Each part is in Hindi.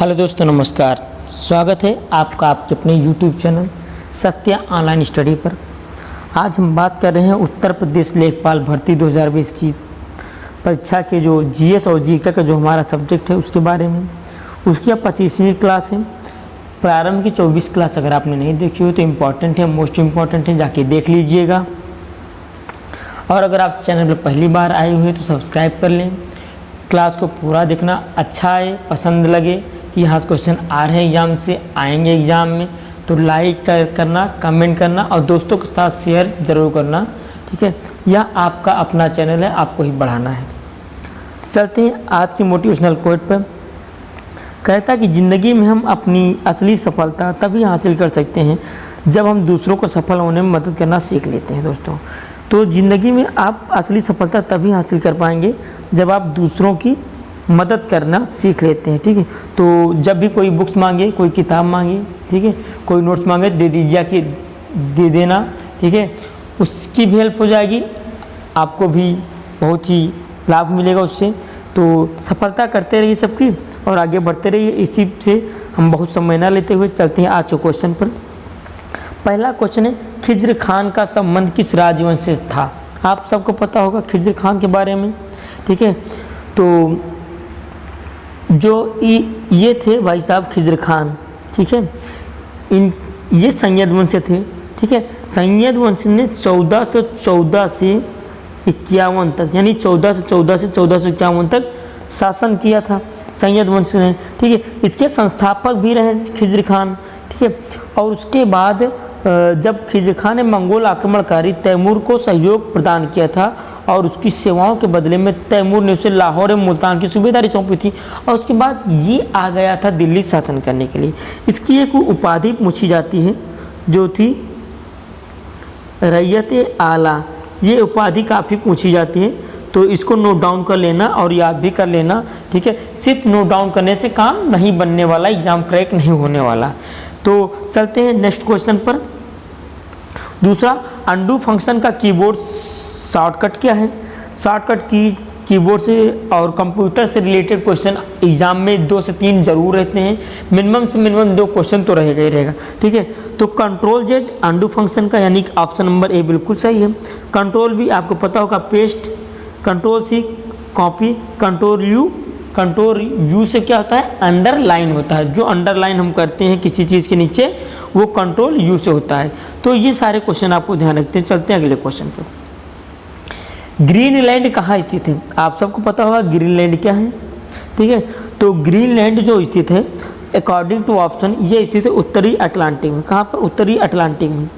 हेलो दोस्तों, नमस्कार। स्वागत है आपका आपके अपने YouTube channel Satya online study पर। आज हम बात कर रहे हैं उत्तर प्रदेश लेखपाल भर्ती 2020 की परीक्षा के जो जीएस और जीके का जो हमारा सब्जेक्ट है उसके बारे में। उसकी अब 25वीं क्लास है। प्रारंभ की 24 क्लास अगर आपने नहीं देखी हो तो इम्पॉर्टेंट है, मोस्ट इम्पॉर्टेंट है, जाके देख लीजिएगा। और अगर आप चैनल पर पहली बार आए हुए तो सब्सक्राइब कर लें। क्लास को पूरा देखना, अच्छा आए, पसंद लगे कि यहाँ से क्वेश्चन आ रहे हैं एग्ज़ाम से, आएंगे एग्ज़ाम में, तो लाइक करना, कमेंट करना और दोस्तों के साथ शेयर ज़रूर करना, ठीक है। यह आपका अपना चैनल है, आपको ही बढ़ाना है। चलते हैं आज की मोटिवेशनल कोट पर। कहता कि ज़िंदगी में हम अपनी असली सफलता तभी हासिल कर सकते हैं जब हम दूसरों को सफल होने में मदद करना सीख लेते हैं। दोस्तों, तो ज़िंदगी में आप असली सफलता तभी हासिल कर पाएंगे जब आप दूसरों की मदद करना सीख लेते हैं, ठीक है। तो जब भी कोई बुक्स मांगे, कोई किताब मांगे, ठीक है, कोई नोट्स मांगे, दे दीजिए कि दे देना, ठीक है। उसकी भी हेल्प हो जाएगी, आपको भी बहुत ही लाभ मिलेगा उससे। तो सफलता करते रहिए सबकी और आगे बढ़ते रहिए। इसी से हम बहुत समय ना लेते हुए चलते हैं आज के क्वेश्चन पर। पहला क्वेश्चन है, खिज्र खान का संबंध किस राजवंश से था? आप सबको पता होगा खिज्र खान के बारे में, ठीक है। तो जो ये थे भाई साहब खिज्र खान, ठीक है, ये सैयद वंश से थे, ठीक है। सैयद वंश ने 1414 से 51 तक, यानी 1414 से 1451 तक शासन किया था सैयद वंश ने, ठीक है। इसके संस्थापक भी रहे खिज्र खान, ठीक है। और उसके बाद जब खिज्र खान ने मंगोल आक्रमणकारी तैमूर को सहयोग प्रदान किया था और उसकी सेवाओं के बदले में तैमूर ने उसे लाहौर और मुल्तान की सूबेदारी सौंपी थी, और उसके बाद ये आ गया था दिल्ली शासन करने के लिए। इसकी एक उपाधि पूछी जाती है जो थी रैयत आला। ये उपाधि काफ़ी पूछी जाती है, तो इसको नोट डाउन कर लेना और याद भी कर लेना, ठीक है। सिर्फ नोट डाउन करने से काम नहीं बनने वाला, एग्जाम क्रैक नहीं होने वाला। तो चलते हैं नेक्स्ट क्वेश्चन पर। दूसरा, अंडू फंक्शन का कीबोर्ड शॉर्टकट क्या है? शॉर्टकट कीबोर्ड से और कंप्यूटर से रिलेटेड क्वेश्चन एग्जाम में 2 से 3 जरूर रहते हैं। मिनिमम से मिनिमम 2 क्वेश्चन तो रहेगा ही रहेगा, ठीक है। तो कंट्रोल जेड अंडू फंक्शन का, यानी ऑप्शन नंबर ए बिल्कुल सही है। कंट्रोल भी आपको पता होगा paste, control C copy, control U से क्या होता है? अंडरलाइन होता है। जो अंडरलाइन हम करते हैं किसी चीज़ के नीचे वो कंट्रोल यू से होता है। तो ये सारे क्वेश्चन आपको ध्यान रखते हैं। चलते हैं अगले क्वेश्चन पर। ग्रीनलैंड कहाँ स्थित है? आप सबको पता होगा ग्रीनलैंड क्या है, ठीक है। तो ग्रीनलैंड जो स्थित है अकॉर्डिंग टू ऑप्शन, ये स्थित है उत्तरी अटलांटिक में। कहाँ पर? उत्तरी अटलांटिक में।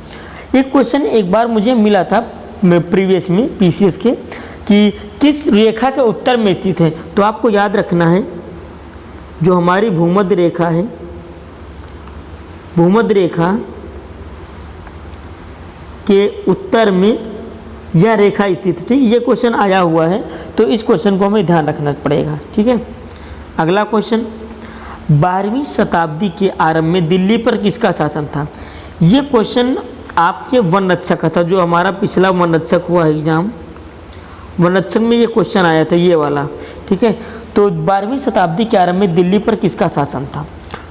एक क्वेश्चन एक बार मुझे मिला था प्रीवियस में पीसीएस के कि किस रेखा के उत्तर में स्थित है। तो आपको याद रखना है जो हमारी भूमध्य रेखा है, भूमध्य रेखा के उत्तर में यह रेखा स्थित थी। ये क्वेश्चन आया हुआ है, तो इस क्वेश्चन को हमें ध्यान रखना पड़ेगा, ठीक है। अगला क्वेश्चन, 12वीं शताब्दी के आरंभ में दिल्ली पर किसका शासन था? ये क्वेश्चन आपके वन रक्षक का था, जो हमारा पिछला वन रक्षक हुआ एग्जाम, वन रक्षक में ये क्वेश्चन आया था, ये वाला, ठीक है। तो 12वीं शताब्दी के आरंभ में दिल्ली पर किसका शासन था?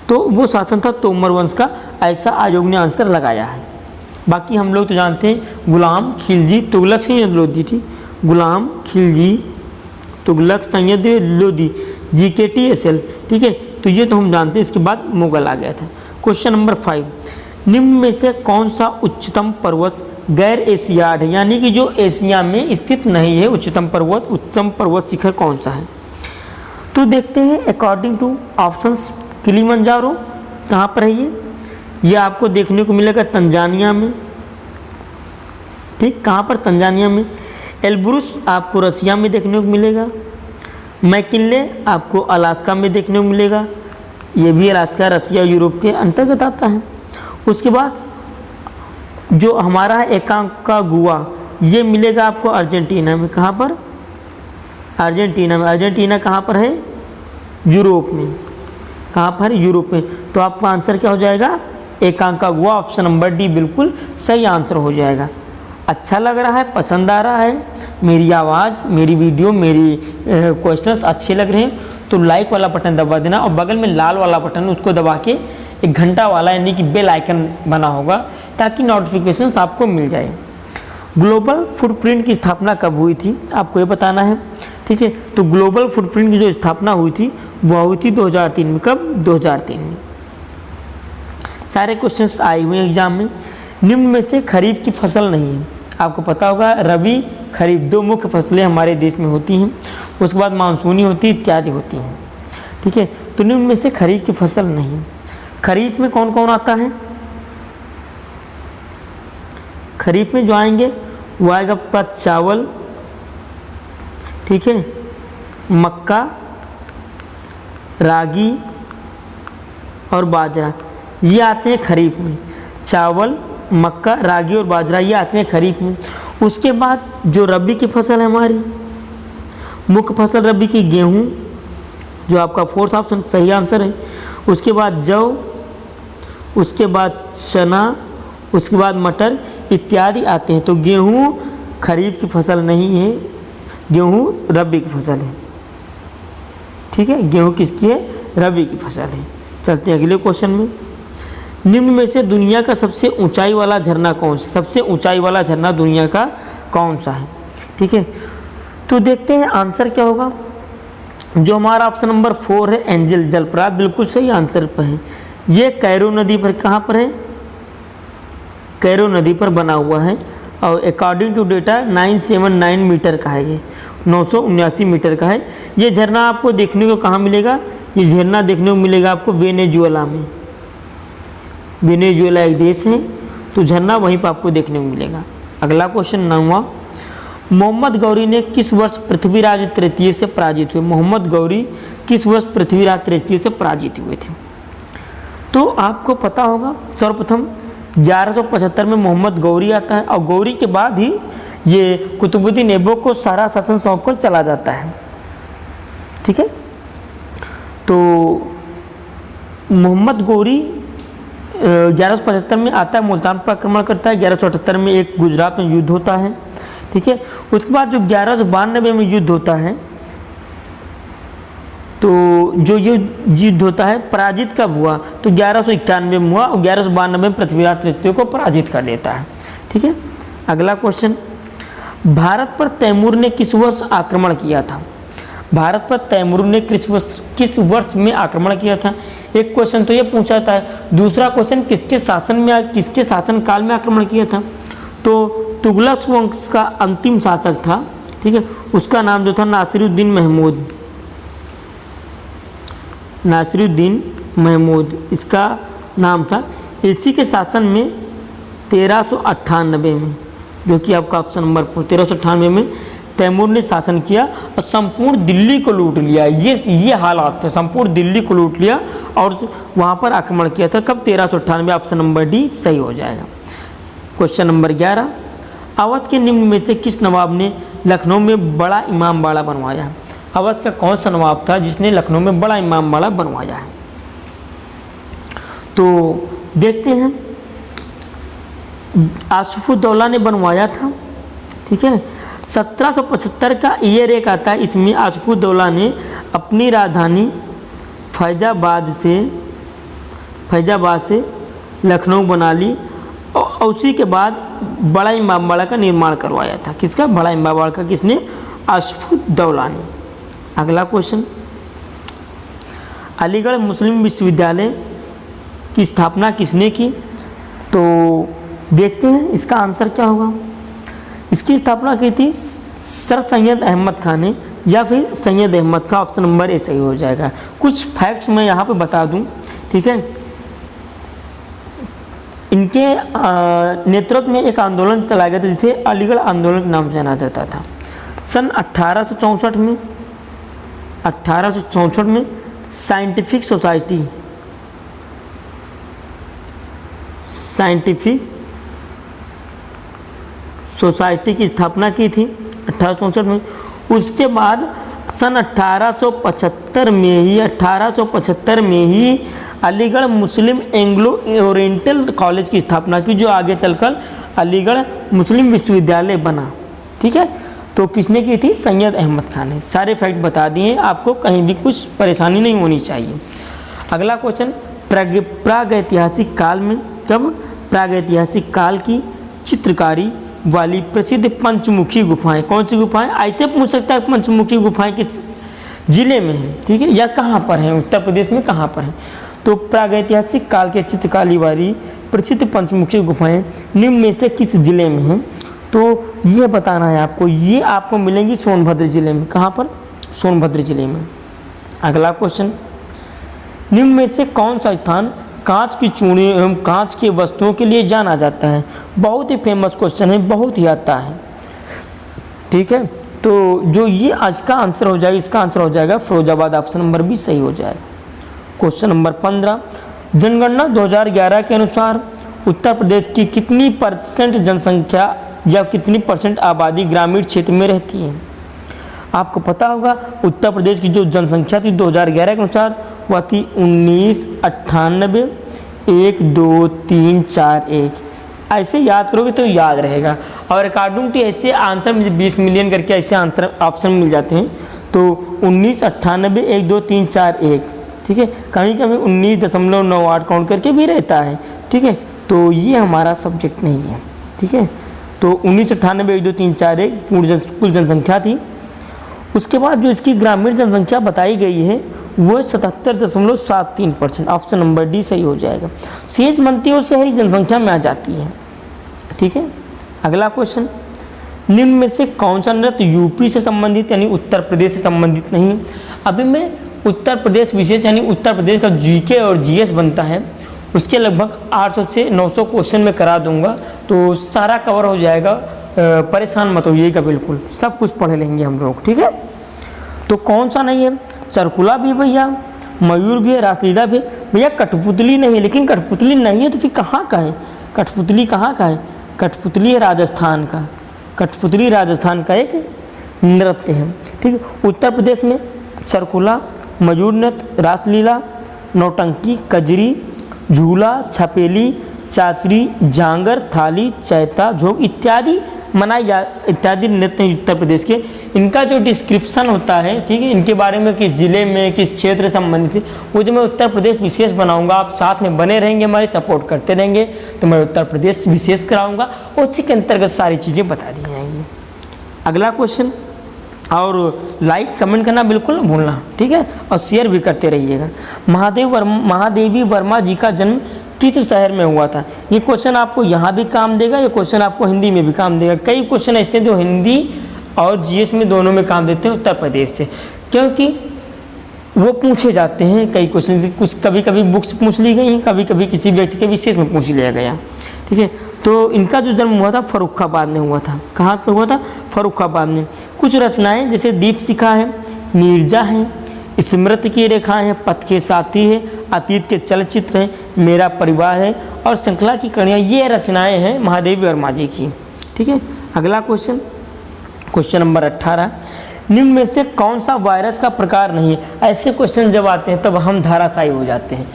तो वो शासन था तोमर वंश का। ऐसा आयोग ने आंसर लगाया है। बाकी हम लोग तो जानते हैं गुलाम खिलजी तुगलक सैयद लोदी, ठीक, गुलाम खिलजी तुगलक सैयद लोदी, GKTSL, ठीक है। तो ये तो हम जानते हैं। इसके बाद मुगल आ गया था। क्वेश्चन नंबर 5, निम्न में से कौन सा उच्चतम पर्वत गैर एशियाड है, यानी कि जो एशिया में स्थित नहीं है? उच्चतम पर्वत शिखर कौन सा है? तो देखते हैं अकॉर्डिंग टू ऑप्शंस। किलिमंजारो कहाँ पर है? ये आपको देखने को मिलेगा तंजानिया में, ठीक। कहाँ पर? तंजानिया में। एल्ब्रुस आपको रसिया में देखने को मिलेगा। मैकिनले आपको अलास्का में देखने को मिलेगा। ये भी अलास्का रसिया यूरोप के अंतर्गत आता है। उसके बाद जो हमारा है एकांकागुआ, ये मिलेगा आपको अर्जेंटीना में। कहाँ पर? अर्जेंटीना में। अर्जेंटीना कहाँ पर है? यूरोप में। कहाँ पर? यूरोप में। तो आपका आंसर क्या हो जाएगा? एकांकागुआ। ऑप्शन नंबर डी बिल्कुल सही आंसर हो जाएगा। अच्छा लग रहा है, पसंद आ रहा है मेरी आवाज़, मेरी वीडियो, मेरी क्वेश्चंस अच्छे लग रहे हैं तो लाइक वाला बटन दबा देना और बगल में लाल वाला बटन उसको दबा के एक घंटा वाला यानी कि बेल आइकन बना होगा ताकि नोटिफिकेशंस आपको मिल जाए। ग्लोबल फुटप्रिंट की स्थापना कब हुई थी आपको ये बताना है, ठीक है। तो ग्लोबल फुटप्रिंट की जो स्थापना हुई थी वह हुई थी 2003 में। कब? 2003 में। सारे क्वेश्चंस आए हुए हैं एग्जाम में। निम्न में से खरीफ की फसल नहीं है। आपको पता होगा रबी खरीफ दो मुख्य फसलें हमारे देश में होती हैं, उसके बाद मानसूनी होती इत्यादि होती हैं, ठीक है। तो निम्न में से खरीफ की फसल नहीं। खरीफ में कौन कौन आता है? खरीफ में जो आएंगे वो आएगा आपका चावल, ठीक है, मक्का, रागी और बाजरा, ये आते हैं खरीफ में। चावल, मक्का, रागी और बाजरा ये आते हैं खरीफ में। उसके बाद जो रबी की फसल है हमारी, मुख्य फसल रबी की गेहूँ, जो आपका फोर्थ ऑप्शन सही आंसर है। उसके बाद जौ, उसके बाद चना, उसके बाद मटर इत्यादि आते हैं। तो गेहूँ खरीफ की फसल नहीं है, गेहूँ रबी की फसल है, ठीक है। गेहूँ किसकी है? रबी की फसल है। चलते हैं अगले क्वेश्चन में। निम्न में से दुनिया का सबसे ऊंचाई वाला झरना कौन सा? सबसे ऊंचाई वाला झरना दुनिया का कौन सा है, ठीक है। तो देखते हैं आंसर क्या होगा। जो हमारा ऑप्शन नंबर 4 है एंजल जलप्रपात, बिल्कुल सही आंसर पर है। ये कैरो नदी पर, कहाँ पर है? कैरो नदी पर बना हुआ है और अकॉर्डिंग टू डेटा 979 मीटर का है, ये 979 मीटर का है। ये झरना आपको देखने को कहाँ मिलेगा? ये झरना देखने को मिलेगा आपको वेनेजुएला में। वेनेजुएला एक देश है, तो झरना वहीं पर आपको देखने को मिलेगा। अगला क्वेश्चन 9वां। मोहम्मद गौरी ने किस वर्ष पृथ्वीराज तृतीय से पराजित हुए? मोहम्मद गौरी किस वर्ष पृथ्वीराज तृतीय से पराजित हुए थे? तो आपको पता होगा सर्वप्रथम 1175 में मोहम्मद गौरी आता है और गौरी के बाद ही ये कुतुबुद्दीन ऐबक को सारा शासन सौंपकर चला जाता है, ठीक है। तो मोहम्मद गौरी 1175 में आता है, मुल्तान पर आक्रमण करता है। 1178 में एक गुजरात में युद्ध होता है, ठीक है। उसके बाद जो 1192 में युद्ध होता है, तो जो युद्ध होता है पराजित कब हुआ? तो 1191 में हुआ और 1192 में पृथ्वीराज तृतीय को पराजित कर देता है, ठीक है। अगला क्वेश्चन। भारत पर तैमूर ने किस वर्ष आक्रमण किया था? भारत पर तैमूर ने किस वर्ष में आक्रमण किया था? एक क्वेश्चन तो ये पूछा था। दूसरा क्वेश्चन किसके शासनकाल में आक्रमण किया था? तो तुगलक वंश का अंतिम शासक था, ठीक है। उसका नाम जो था नासिरुद्दीन महमूद इसका नाम था। इसी के शासन में 1398 में, जो कि आपका ऑप्शन नंबर 4 1398 में तैमूर ने शासन किया और संपूर्ण दिल्ली को लूट लिया। ये हालात थे, संपूर्ण दिल्ली को लूट लिया और वहाँ पर आक्रमण किया था। कब? 1398। ऑप्शन नंबर डी सही हो जाएगा। Question number 11। अवध के निम्न में से किस नवाब ने लखनऊ में बड़ा इमाम बाड़ा बनवाया? अवध का कौन सा नवाब था जिसने लखनऊ में बड़ा इमाम बाड़ा बनवाया है? तो देखते हैं। आसिफुद्दौला ने बनवाया था, ठीक है। 1775 का ईयर एक आता है, इसमें आसिफुद्दौला ने अपनी राजधानी फैजाबाद से लखनऊ बना ली और उसी के बाद बड़ा इमाम बाड़ा का निर्माण करवाया था। किसका? बड़ा इमाम बाड़ा का किसने? आसिफुद्दौला ने। अगला क्वेश्चन। अलीगढ़ मुस्लिम विश्वविद्यालय की स्थापना किसने की? तो देखते हैं इसका आंसर क्या होगा। इसकी स्थापना की थी सर सैयद अहमद खान ने या फिर Syed Ahmad Khan. Option number A सही हो जाएगा। कुछ फैक्ट्स मैं यहाँ पे बता दूँ, ठीक है। इनके नेतृत्व में एक आंदोलन चलाया गया था जिसे अलीगढ़ आंदोलन नाम से जाना जाता था। सन 1864 में साइंटिफिक सोसाइटी की स्थापना की थी 1864 में। उसके बाद सन 1875 में ही अलीगढ़ मुस्लिम एंग्लो ओरिएंटल कॉलेज की स्थापना की, जो आगे चलकर अलीगढ़ मुस्लिम विश्वविद्यालय बना, ठीक है। तो किसने की थी? सैयद अहमद खान ने। सारे फैक्ट बता दिए आपको, कहीं भी कुछ परेशानी नहीं होनी चाहिए। अगला क्वेश्चन, प्रागैतिहासिक काल में, जब प्रागैतिहासिक काल की चित्रकारी वाली प्रसिद्ध पंचमुखी गुफाएं, कौन सी गुफाएं? ऐसे पूछ सकता है पंचमुखी गुफाएं किस जिले में है, ठीक है, या कहाँ पर है, उत्तर प्रदेश में कहाँ पर है? तो प्रागैतिहासिक काल के चित्रकारी वाली प्रसिद्ध पंचमुखी गुफाएं निम्न में से किस जिले में हैं? तो ये बताना है आपको। ये आपको मिलेंगी सोनभद्र जिले में। कहाँ पर? सोनभद्र जिले में। अगला क्वेश्चन, निम्न में से कौन सा स्थान कांच की चूड़ी एवं कांच के वस्तुओं के लिए जाना जाता है? बहुत ही फेमस क्वेश्चन है, बहुत ही आता है, ठीक है। तो जो ये आज का आंसर हो जाएगा, इसका आंसर हो जाएगा फिरोजाबाद। ऑप्शन नंबर भी सही हो जाएगा। क्वेश्चन नंबर 15, जनगणना 2011 के अनुसार उत्तर प्रदेश की कितनी % जनसंख्या या कितनी % आबादी ग्रामीण क्षेत्र में रहती है? आपको पता होगा उत्तर प्रदेश की जो जनसंख्या थी 2011 के अनुसार वह थी 1998 1 2 3 4 1। ऐसे याद करोगे तो याद रहेगा। और अकॉर्डिंग टू ऐसे आंसर मुझे 20 मिलियन करके ऐसे आंसर ऑप्शन मिल जाते हैं। तो 1998 1 2 3 4 1, ठीक है। कहीं कहीं 19.98 काउंट करके भी रहता है, ठीक है। तो ये हमारा सब्जेक्ट नहीं है, ठीक है। तो 1998 1 2 3 4 1 कुल जनसंख्या थी। उसके बाद जो इसकी ग्रामीण जनसंख्या बताई गई है वो 77.73%। ऑप्शन नंबर डी सही हो जाएगा। शेष बनती है और शहरी जनसंख्या में आ जाती है, ठीक है। अगला क्वेश्चन, निम्न में से कौन सा नृत्य यूपी से संबंधित यानी उत्तर प्रदेश से संबंधित नहीं? अभी मैं उत्तर प्रदेश विशेष यानी उत्तर प्रदेश का जीके और जीएस बनता है, उसके लगभग 800 से 900 क्वेश्चन में करा दूंगा, तो सारा कवर हो जाएगा। परेशान मत होइएगा, बिल्कुल सब कुछ पढ़ लेंगे हम लोग, ठीक है। तो कौन सा नहीं है? चरकुला भी भैया, मयूर भी है, रासलीला भी भैया, कठपुतली नहीं है। लेकिन कठपुतली नहीं है तो फिर कहाँ का है? कठपुतली कहाँ का है? कठपुतली है राजस्थान का। कठपुतली राजस्थान का एक नृत्य है, ठीक है। उत्तर प्रदेश में चरकुला, मयूर नृत्य, रासलीला, नौटंकी, कजरी, झूला, छपेली, चाचरी, जांगर, थाली, चैता, झोंक इत्यादि इत्यादि नृत्य उत्तर प्रदेश के। इनका जो डिस्क्रिप्शन होता है, ठीक है, इनके बारे में किस जिले में किस क्षेत्र से संबंधित है वो जो मैं उत्तर प्रदेश विशेष बनाऊंगा। आप साथ में बने रहेंगे, हमारे सपोर्ट करते रहेंगे, तो मैं उत्तर प्रदेश विशेष कराऊंगा और उसी के अंतर्गत सारी चीज़ें बता दी जाएंगी। अगला क्वेश्चन, और लाइक कमेंट करना बिल्कुल न भूलना, ठीक है, और शेयर भी करते रहिएगा। महादेवी वर्मा जी का जन्म किस शहर में हुआ था? ये क्वेश्चन आपको यहाँ भी काम देगा, ये क्वेश्चन आपको हिंदी में भी काम देगा। कई क्वेश्चन ऐसे जो हिंदी और जीएस में दोनों में काम देते हैं उत्तर प्रदेश से, क्योंकि वो पूछे जाते हैं कई क्वेश्चन। कुछ कभी कभी बुक्स पूछ ली गई हैं, कभी कभी किसी व्यक्ति के विशेष में पूछ लिया गया, ठीक है। तो इनका जो जन्म हुआ था फर्रुखाबाद में हुआ था। कहाँ पे हुआ था? फर्रुखाबाद में। कुछ रचनाएं जैसे दीप शिखा है, नीरजा है, स्मृति की रेखाएं हैं, पथ के साथी है, अतीत के चलचित्र हैं, मेरा परिवार है और श्रृंखला की कड़ियाँ, ये रचनाएं हैं महादेवी वर्मा जी की, ठीक है। अगला क्वेश्चन, क्वेश्चन नंबर 18, निम्न में से कौन सा वायरस का प्रकार नहीं है? ऐसे क्वेश्चन जब आते हैं तब हम धराशायी हो जाते हैं।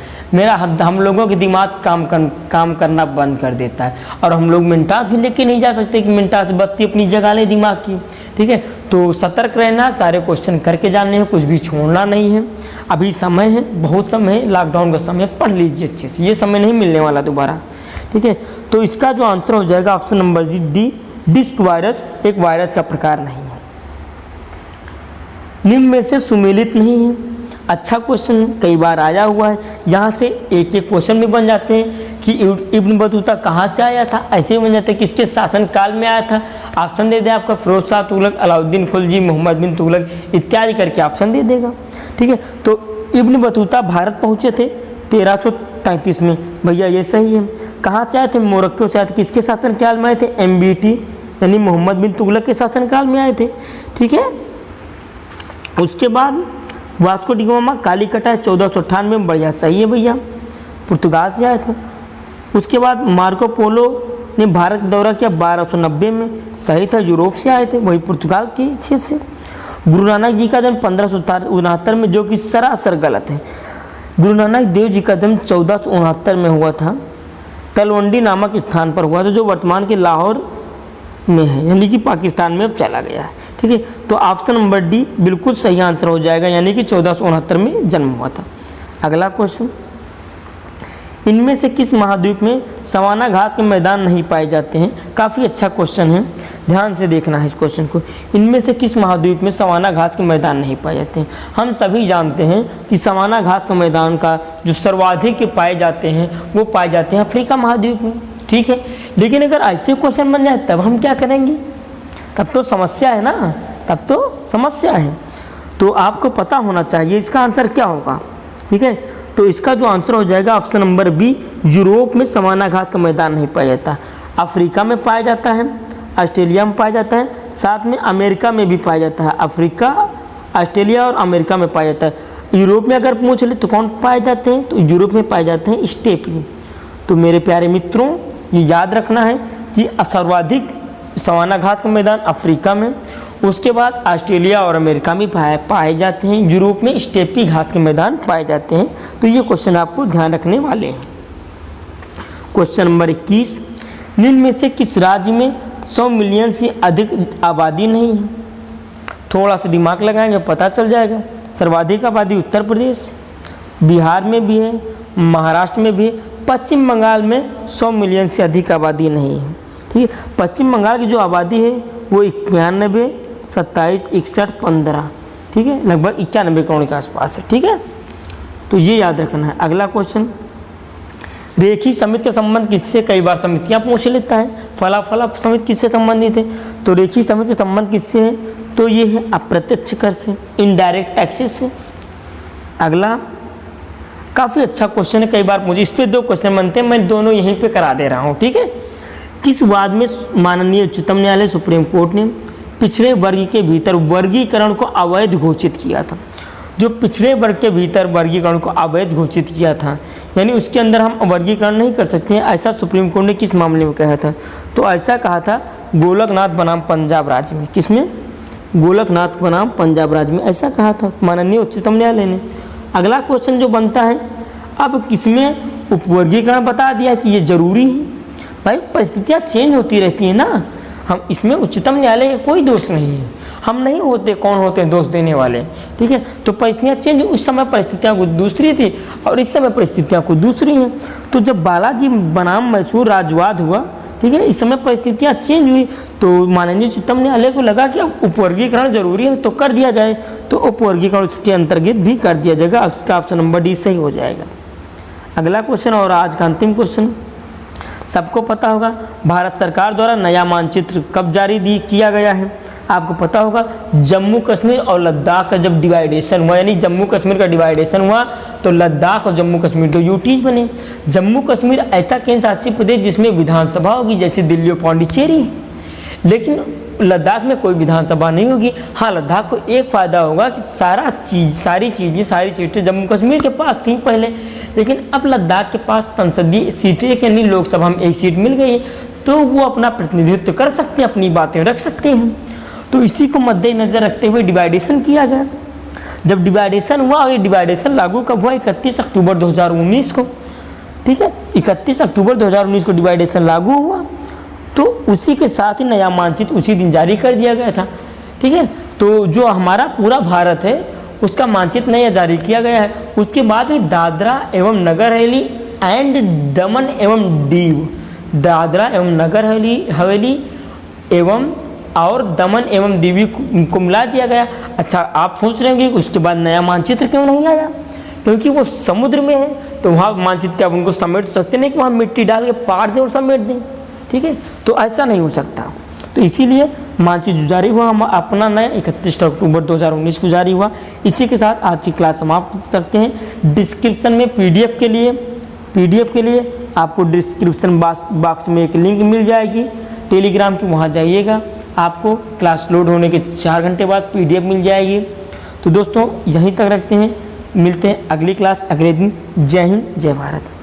हम लोगों के दिमाग काम करना बंद कर देता है और हम लोग मिनटास भी लेके नहीं जा सकते कि मिनटास बत्ती अपनी जगह ले दिमाग की, ठीक है। तो सतर्क रहना, सारे क्वेश्चन करके जाने हैं, कुछ भी छोड़ना नहीं है। अभी समय है, बहुत समय है, लॉकडाउन का समय, पढ़ लीजिए अच्छे से, ये समय नहीं मिलने वाला दोबारा, ठीक है। तो इसका जो आंसर हो जाएगा option number D, disk virus एक वायरस का प्रकार नहीं है। निम्न में से सुमेलित नहीं है। अच्छा क्वेश्चन है, कई बार आया हुआ है। यहाँ से एक एक क्वेश्चन भी बन जाते हैं कि इब्न बतूता कहाँ से आया था, ऐसे ही बन जाते हैं किसके शासनकाल में आया था। ऑप्शन दे दे आपका फिरोज शाह तुगलक, अलाउद्दीन खिलजी, मोहम्मद बिन तुगलक इत्यादि करके ऑप्शन दे देगा, ठीक है। तो इब्न बतूता भारत पहुँचे थे 1333 में, भैया ये सही है। कहाँ से आए थे? मोरक्को से आए थे। किसके शासनकाल में आए थे? MBT यानी मोहम्मद बिन तुगलक के शासनकाल में आए थे, ठीक है। उसके बाद वास्को डी गामा कालीकटा 1498 में, बढ़िया सही है भैया, पुर्तगाल से आए थे। उसके बाद मार्को पोलो ने भारत दौरा किया 1290 में, सही था, यूरोप से आए थे, वही पुर्तगाल के क्षेत्र से। गुरु नानक जी का जन्म 1569 में, जो कि सरासर गलत है। गुरु नानक देव जी का जन्म 1469 में हुआ था, तलवंडी नामक स्थान पर हुआ था, जो वर्तमान के लाहौर में है, यानी कि पाकिस्तान में अब चला गया है, ठीक है, तो ऑप्शन नंबर डी बिल्कुल सही आंसर हो जाएगा, यानी कि 1469 में जन्म हुआ था। अगला क्वेश्चन, इनमें से किस महाद्वीप में सवाना घास के मैदान नहीं पाए जाते हैं? काफ़ी अच्छा क्वेश्चन है, ध्यान से देखना है इस क्वेश्चन को। इनमें से किस महाद्वीप में सवाना घास के मैदान नहीं पाए जाते हैं? हम सभी जानते हैं कि सवाना घास के मैदान का जो सर्वाधिक पाए जाते हैं वो पाए जाते हैं अफ्रीका महाद्वीप में, ठीक है। लेकिन अगर ऐसे क्वेश्चन बन जाए तब हम क्या करेंगे? तब तो समस्या है ना, तब तो समस्या है। तो आपको पता होना चाहिए इसका आंसर क्या होगा, ठीक है। तो इसका जो आंसर हो जाएगा ऑप्शन नंबर बी, यूरोप में सवाना घास का मैदान नहीं पाया जाता। अफ्रीका में पाया जाता है, ऑस्ट्रेलिया में पाया जाता है, साथ में अमेरिका में भी पाया जाता है। अफ्रीका, ऑस्ट्रेलिया और अमेरिका में पाया जाता है। यूरोप में अगर पूछ ले तो कौन पाए जाते हैं? तो यूरोप में पाए जाते हैं स्टेपी। तो मेरे प्यारे मित्रों, ये याद रखना है कि सर्वाधिक सवाना घास का मैदान अफ्रीका में, उसके बाद ऑस्ट्रेलिया और अमेरिका में पाए जाते हैं। यूरोप में स्टेपी घास के मैदान पाए जाते हैं। तो ये क्वेश्चन आपको ध्यान रखने वाले हैं। क्वेश्चन नंबर 21, निम्न में से किस राज्य में 100 मिलियन से अधिक आबादी नहीं है? थोड़ा सा दिमाग लगाएंगे पता चल जाएगा। सर्वाधिक आबादी उत्तर प्रदेश, बिहार में भी है, महाराष्ट्र में भी है, पश्चिम बंगाल में 100 मिलियन से अधिक आबादी नहीं है, ठीक है। पश्चिम बंगाल की जो आबादी है वो 91, 27, 61, 15, ठीक है, लगभग 91 करोड़ के आसपास है, ठीक है। तो ये याद रखना है। अगला क्वेश्चन, रेखी समिति का संबंध किससे? कई बार समितियाँ पूछ लेता है। फला समिति किससे संबंधित है? तो रेखी समिति का संबंध किससे है? तो ये है अप्रत्यक्ष कर से, इनडायरेक्ट टैक्सेस से। अगला काफ़ी अच्छा क्वेश्चन है, कई बार मुझे इस पर 2 क्वेश्चन बनते हैं, मैं दोनों यहीं पे करा दे रहा हूँ, ठीक है। किस वाद में माननीय उच्चतम न्यायालय सुप्रीम कोर्ट ने पिछड़े वर्ग के भीतर वर्गीकरण को अवैध घोषित किया था? जो पिछड़े वर्ग के भीतर वर्गीकरण को अवैध घोषित किया था, यानी उसके अंदर हम वर्गीकरण नहीं कर सकते हैं, ऐसा सुप्रीम कोर्ट ने किस मामले में कहा था? तो ऐसा कहा था गोलकनाथ बनाम पंजाब राज्य में। किसमें? गोलकनाथ बनाम पंजाब राज्य में ऐसा कहा था माननीय उच्चतम न्यायालय ने। अगला क्वेश्चन जो बनता है, अब किसमें उपवर्गीकरण बता दिया कि ये जरूरी है? भाई परिस्थितियाँ चेंज होती रहती है ना, हम इसमें उच्चतम न्यायालय का कोई दोष नहीं है, हम नहीं होते, कौन होते हैं दोष देने वाले, ठीक है। तो परिस्थितियाँ चेंज, उस समय परिस्थितियाँ कुछ दूसरी थी और इस समय परिस्थितियाँ कुछ दूसरी हैं। तो जब बालाजी बनाम मैसूर राज्यवाद हुआ, ठीक है, इस समय परिस्थितियाँ चेंज हुई, तो माननीय उच्चतम न्यायालय को लगा कि अब उपवर्गीकरण जरूरी है तो कर दिया जाए, तो उपवर्गीकरण उसके अंतर्गत भी कर दिया जाएगा। उसका ऑप्शन नंबर डी सही हो जाएगा। अगला क्वेश्चन और आज का अंतिम क्वेश्चन, सबको पता होगा भारत सरकार द्वारा नया मानचित्र कब जारी किया गया है? आपको पता होगा जम्मू कश्मीर और लद्दाख का जब डिवाइडेशन हुआ, यानी जम्मू कश्मीर का डिवाइडेशन हुआ तो लद्दाख और जम्मू कश्मीर 2 यूटीज बने। जम्मू कश्मीर ऐसा केंद्र शासित प्रदेश जिसमें विधानसभा होगी, जैसे दिल्ली और पौंडीचेरी, लेकिन लद्दाख में कोई विधानसभा नहीं होगी। हाँ, लद्दाख को एक फ़ायदा होगा कि सारी सीटें जम्मू कश्मीर के पास थी पहले, लेकिन अब लद्दाख के पास संसदीय सीटें, यानी लोकसभा में 1 सीट मिल गई है, तो वो अपना प्रतिनिधित्व कर सकते हैं, अपनी बातें रख सकते हैं। तो इसी को मद्देनजर रखते हुए डिवाइडेशन किया गया। जब डिवाइडेशन हुआ, और ये डिवाइडेशन लागू कब हुआ? 31 अक्टूबर 2019 को, ठीक है, 31 अक्टूबर 2019 को डिवाइडेशन लागू हुआ, तो उसी के साथ ही नया मानचित्र उसी दिन जारी कर दिया गया था, ठीक है। तो जो हमारा पूरा भारत है उसका मानचित्र नया जारी किया गया है। उसके बाद ही दादरा एवं नगर हवेली एंड दमन एवं दीव, दादरा एवं नगर हवेली एवं और दमन एवं दीव को मिला दिया गया। अच्छा, आप सोच रहे होंगे उसके बाद नया मानचित्र क्यों नहीं आया? क्योंकि वो समुद्र में है, तो वहाँ मानचित्र क्या उनको समेट सकते नहीं कि वहाँ मिट्टी डाल के पार दें और समेट दें, ठीक है, तो ऐसा नहीं हो सकता। तो इसीलिए मानचित्र जारी हुआ हम अपना नया 31 अक्टूबर 2019 को जारी हुआ। इसी के साथ आज की क्लास समाप्त करते हैं। डिस्क्रिप्शन में पीडीएफ के लिए आपको डिस्क्रिप्शन बॉक्स में एक लिंक मिल जाएगी टेलीग्राम की, वहाँ जाइएगा, आपको क्लास लोड होने के 4 घंटे बाद पीडीएफ मिल जाएगी। तो दोस्तों यहीं तक रखते हैं, मिलते हैं अगली क्लास अगले दिन। जय हिंद, जय भारत।